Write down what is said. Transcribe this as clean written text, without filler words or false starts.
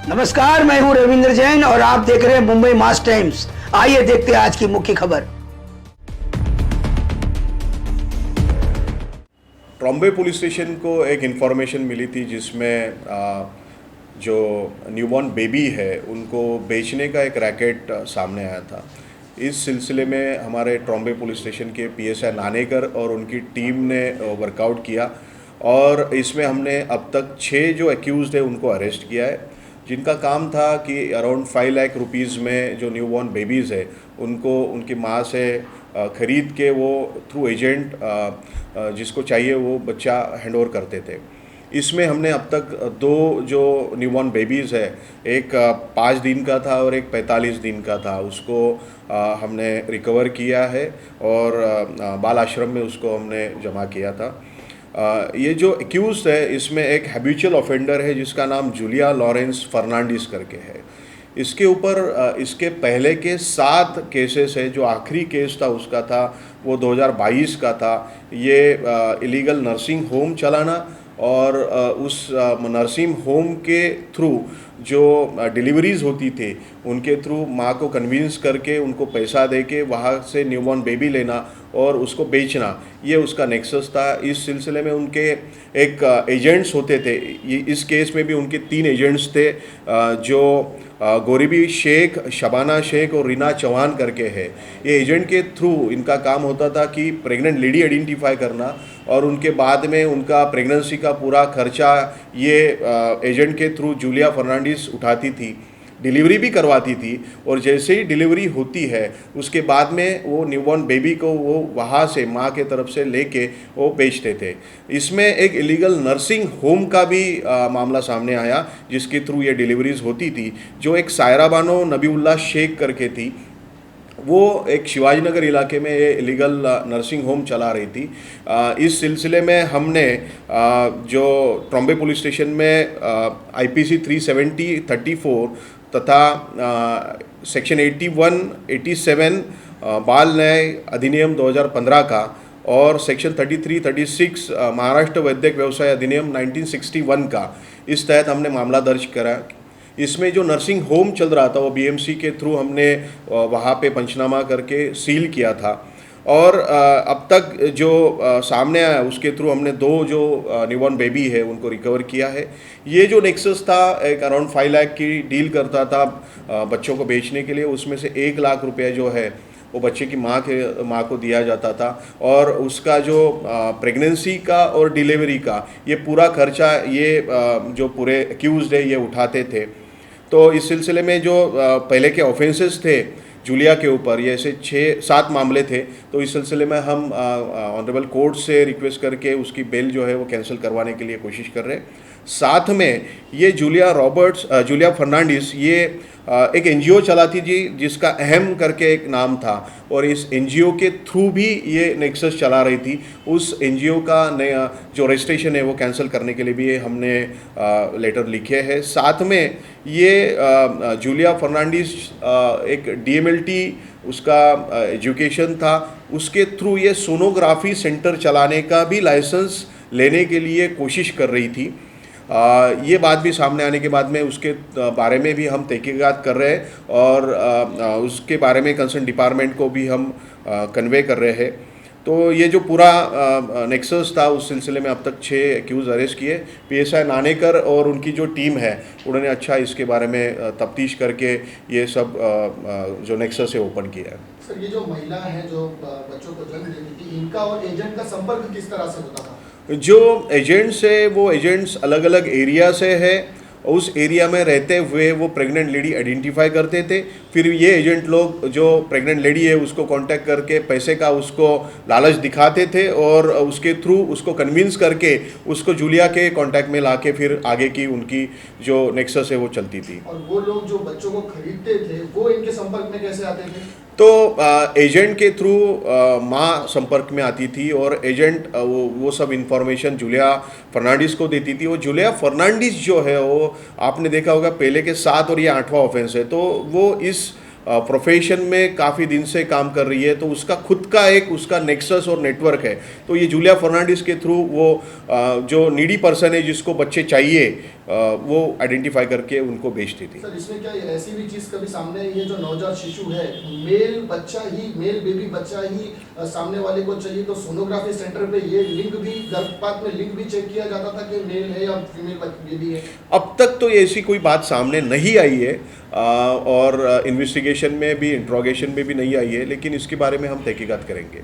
नमस्कार, मैं हूं रविंद्र जैन और आप देख रहे हैं मुंबई मास टाइम्स। आइए देखते हैं आज की मुख्य खबर। ट्रॉम्बे पुलिस स्टेशन को एक इन्फॉर्मेशन मिली थी जिसमें जो न्यूबॉर्न बेबी है उनको बेचने का एक रैकेट सामने आया था। इस सिलसिले में हमारे ट्रॉम्बे पुलिस स्टेशन के पीएसआई नानेकर और उनकी टीम ने वर्कआउट किया और इसमें हमने अब तक 6 जो एक्यूज़ड है उनको अरेस्ट किया है, जिनका काम था कि अराउंड 5 लाख रुपीज़ में जो न्यूबॉर्न बेबीज़ है उनको उनकी माँ से ख़रीद के वो थ्रू एजेंट जिसको चाहिए वो बच्चा हैंड ओवर करते थे। इसमें हमने अब तक 2 जो न्यूबॉर्न बेबीज़ है, एक 5 दिन का था और एक 45 दिन का था, उसको हमने रिकवर किया है और बाल आश्रम में उसको हमने जमा किया था। ये जो एक्यूज़ है इसमें एक हैबिचुअल ऑफेंडर है जिसका नाम जूलिया लॉरेंस फर्नांडिस करके है। इसके ऊपर इसके पहले के 7 केसेस है। जो आखिरी केस था उसका था वो 2022 का था। ये इलीगल नर्सिंग होम चलाना और उस नर्सिंग होम के थ्रू जो डिलीवरीज होती थी उनके थ्रू माँ को कन्विंस करके उनको पैसा दे के वहाँ से न्यूबॉर्न बेबी लेना और उसको बेचना, ये उसका नेक्सस था। इस सिलसिले में उनके एक एजेंट्स होते थे। ये इस केस में भी उनके 3 एजेंट्स थे जो गोरीबी शेख, शबाना शेख और रीना चौहान करके है। ये एजेंट के थ्रू इनका काम होता था कि प्रेग्नेंट लेडी आइडेंटिफाई करना और उनके बाद में उनका प्रेगनेंसी का पूरा खर्चा ये एजेंट के थ्रू जूलिया फर्नांडिस उठाती थी, डिलीवरी भी करवाती थी और जैसे ही डिलीवरी होती है उसके बाद में वो न्यूबॉर्न बेबी को वो वहाँ से माँ के तरफ से लेके वो बेचते थे। इसमें एक इलीगल नर्सिंग होम का भी मामला सामने आया जिसके थ्रू ये डिलीवरीज होती थी। जो एक सायरा बानो नबीउल्लाह शेख करके थी, वो एक शिवाजी नगर इलाके में ये इलीगल नर्सिंग होम चला रही थी। इस सिलसिले में हमने जो ट्रॉम्बे पुलिस स्टेशन में IPC 370-34 तथा सेक्शन 81, 87 बाल न्याय अधिनियम 2015 का और सेक्शन 33-36 महाराष्ट्र वैद्यक व्यवसाय अधिनियम 1961 का, इस तहत हमने मामला दर्ज करा। इसमें जो नर्सिंग होम चल रहा था वो BMC के थ्रू हमने वहाँ पे पंचनामा करके सील किया था और अब तक जो सामने आया उसके थ्रू हमने 2 जो न्यूबॉर्न बेबी है उनको रिकवर किया है। ये जो नेक्सस था एक अराउंड 5 लाख की डील करता था बच्चों को बेचने के लिए। उसमें से 1 लाख रुपया जो है वो बच्चे की माँ को दिया जाता था और उसका जो प्रेगनेंसी का और डिलीवरी का ये पूरा खर्चा ये जो पूरे एक्यूज्ड है ये उठाते थे। तो इस सिलसिले में जो पहले के ऑफेंसेस थे जूलिया के ऊपर, ये ऐसे 6-7 मामले थे। तो इस सिलसिले में हम ऑनरेबल कोर्ट से रिक्वेस्ट करके उसकी बेल जो है वो कैंसिल करवाने के लिए कोशिश कर रहे हैं। साथ में ये जूलिया फर्नांडिस ये एक NGO चलाती थी जिसका अहम करके एक नाम था और इस NGO के थ्रू भी ये नेक्सस चला रही थी। उस NGO का नया जो रजिस्ट्रेशन है वो कैंसिल करने के लिए भी हमने लेटर लिखे हैं। साथ में ये जूलिया फर्नांडिस एक DMLT उसका एजुकेशन था, उसके थ्रू ये सोनोग्राफी सेंटर चलाने का भी लाइसेंस लेने के लिए कोशिश कर रही थी। ये बात भी सामने आने के बाद में उसके बारे में भी हम तहकीकात कर रहे हैं और उसके बारे में कंसर्न डिपार्टमेंट को भी हम कन्वे कर रहे हैं। तो ये जो पूरा नेक्सस था उस सिलसिले में अब तक 6 एक्यूज़ अरेस्ट किए। PSI नानेकर और उनकी जो टीम है उन्होंने अच्छा इसके बारे में तफ्तीश करके ये सब जो नेक्सस है ओपन किया है। सर, ये जो महिला है जो बच्चों को जन्म देती थी, इनका और एजेंट का संपर्क किस तरह से होता था? जो एजेंट्स है वो एजेंट्स अलग अलग एरिया से है, उस एरिया में रहते हुए वो प्रेग्नेंट लेडी आइडेंटिफाई करते थे। फिर ये एजेंट लोग जो प्रेग्नेंट लेडी है उसको कांटेक्ट करके पैसे का उसको लालच दिखाते थे और उसके थ्रू उसको कन्विंस करके उसको जूलिया के कांटेक्ट में लाके फिर आगे की उनकी जो नेक्सस है वो चलती थी। और वो लोग जो बच्चों को खरीदते थे वो इनके संपर्क में कैसे आते थे? तो एजेंट के थ्रू माँ संपर्क में आती थी और एजेंट वो सब इन्फॉर्मेशन जूलिया फर्नांडिस को देती थी। वो जूलिया फर्नांडिस जो है वो आपने देखा होगा पहले के 7 और ये 8वां ऑफेंस है, तो वो इस प्रोफेशन में काफ़ी दिन से काम कर रही है, तो उसका खुद का एक उसका नेक्सस और नेटवर्क है। तो ये जूलिया फर्नांडिस के थ्रू वो जो नीडी पर्सन है जिसको बच्चे चाहिए वो आइडेंटिफाई करके उनको बेचती थी। सर इसमें क्या ऐसी भी चीज कभी सामने आई है जो नवजात शिशु है मेल बच्चा ही मेल बेबी बच्चा ही सामने वाले को चाहिए तो सोनोग्राफी सेंटर पे ये लिंग भी गर्भपात में लिंग भी चेक किया जाता था कि मेल है या फीमेल बेबी है? अब तक तो ऐसी कोई बात सामने नहीं आई है और इन्वेस्टिगेशन में भी इंट्रोगेशन में भी नहीं आई है, लेकिन इसके बारे में हम तहकीकात करेंगे।